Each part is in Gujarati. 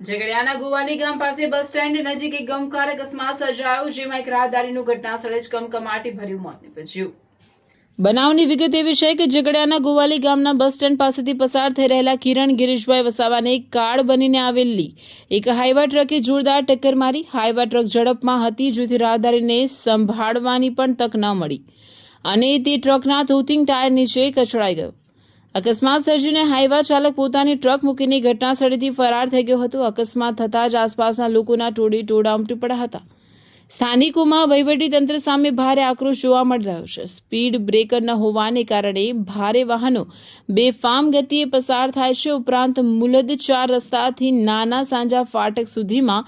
ઝઘડિયાના ગોવાલી ગામ પાસે બસ સ્ટેન્ડ નજીક એક ગમખ્વાર અકસ્માત સર્જાયો, જેમાં એક રાહદારીનું ઘટનાસ્થળે જ કમકમાટી ભર્યું મોત નીપજ્યું। બનાવની વિગત એવી છે કે ઝઘડિયાના ગોવાલી ગામના બસ સ્ટેન્ડ પાસેથી પસાર થઈ રહેલા કિરણ ગિરીશભાઈ વસાવાને કાળ બનીને આવેલી એક હાઈવા ટ્રકે જોરદાર ટક્કર મારી। હાઈવા ટ્રક ઝડપમાં હતી, જેથી રાહદારીને સંભાળવાની પણ તક ન મળી અને તે ટ્રકના ધોતિંગ ટાયર નીચે કચડાઈ ગયો। અકસ્માત સર્જીને હાઈવા ચાલક પોતાની ટ્રક મૂકીને ઘટનાસ્થળેથી ફરાર થઈ ગયો હતો। અકસ્માત થતાં જ આસપાસના લોકોના ટોળા ઉમટી પડ્યા હતા। સ્થાનિકોમાં વહીવટીતંત્ર સામે ભારે આક્રોશ જોવા મળી રહ્યો છે। સ્પીડ બ્રેકર ન હોવાને કારણે ભારે વાહનો બેફામ ગતિએ પસાર થાય છે। ઉપરાંત મુલદ 4 રસ્તાથી નાના સાંજા ફાટક સુધીમાં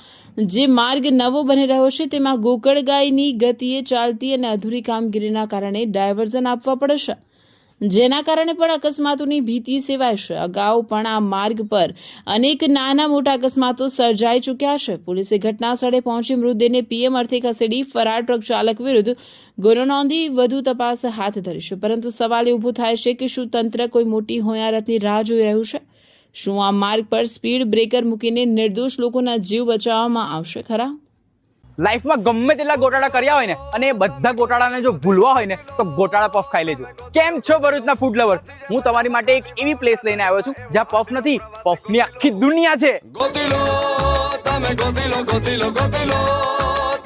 જે માર્ગ નવો બની રહ્યો છે, તેમાં ગોકળગાયની ગતિએ ચાલતી અને અધૂરી કામગીરીના કારણે ડાયવર્ઝન આપવા પડે છે, જેના કારણે પણ અકસ્માતોની ભીતિ સેવાય છે। અગાઉ પણ આ માર્ગ પર અનેક નાના મોટા અકસ્માતો સર્જાઈ ચૂક્યા છે। પોલીસે ઘટનાસ્થળે પહોંચી મૃતદેહને પીએમ અર્થે ખસેડી ફરાર ટ્રક ચાલક વિરુદ્ધ ગુનો નોંધી વધુ તપાસ હાથ ધરી છે। પરંતુ સવાલ એ ઊભો થાય છે કે શું તંત્ર કોઈ મોટી હોનારતની રાહ જોઈ રહ્યું છે? શું આ માર્ગ પર સ્પીડ બ્રેકર મૂકીને નિર્દોષ લોકોના જીવ બચાવવામાં આવશે ખરા? લાઈફમાં ગમે તેટલા ગોટાળા કર્યા હોય ને, અને એ બધા ગોટાળાને જો ભૂલવા હોય ને, તો ગોટાળા પફ ખાઈ લેજો। કેમ છો ભરૂચના ફૂડ લવર્સ? હું તમારી માટે એક એવી પ્લેસ લઈને આવ્યો છું જ્યાં પફ નથી, પફની આખી દુનિયા છે। ગોતીલો તમે ગોતીલો ગોતીલો ગોતીલો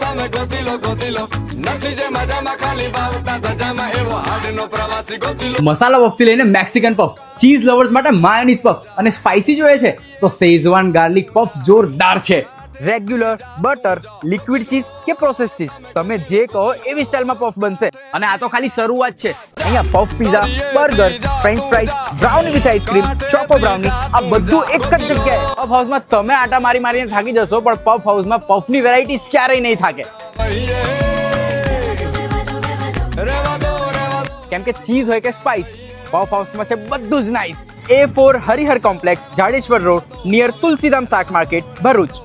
તમે ગોતીલો ગોતીલો નથી જે મજામાં ખાલી બાવટા ધજામાં એવો હાડનો પ્રવાસી ગોતીલો। મસાલા પફથી લઈને મેક્સિકન પફ, ચીઝ લવર્સ માટે માયોનીઝ પફ અને સ્પાઇસી જોઈએ છે તો શેઝવાન ગાર્લિક પફ જોરદાર છે। રેગ્યુલર, બટર, લિક્વિડ ચીઝ કે પ્રોસેસ ચીઝ, તમે જે કહો એવી સ્ટાઇલમાં પફ બનશે। અને આ તો ખાલી શરૂઆત છે। અહીંયા puff pizza, burger, French fries, brownie with ice cream, choco brownie, આ બધું એક જ જગ્યાએ। પફ હાઉસમાં તમે આટા મારીને થાકી જશો, પણ પફ હાઉસમાં પફની વેરાયટીઝ ક્યારેય નહીં થાકે, કેમ કે ચીઝ હોય કે સ્પાઇસ, પફ હાઉસમાં છે બધું જ nice. A4 Harihar complex, Jadeshwar road, near Tulsidham શાક માર્કેટ, ભરૂચ।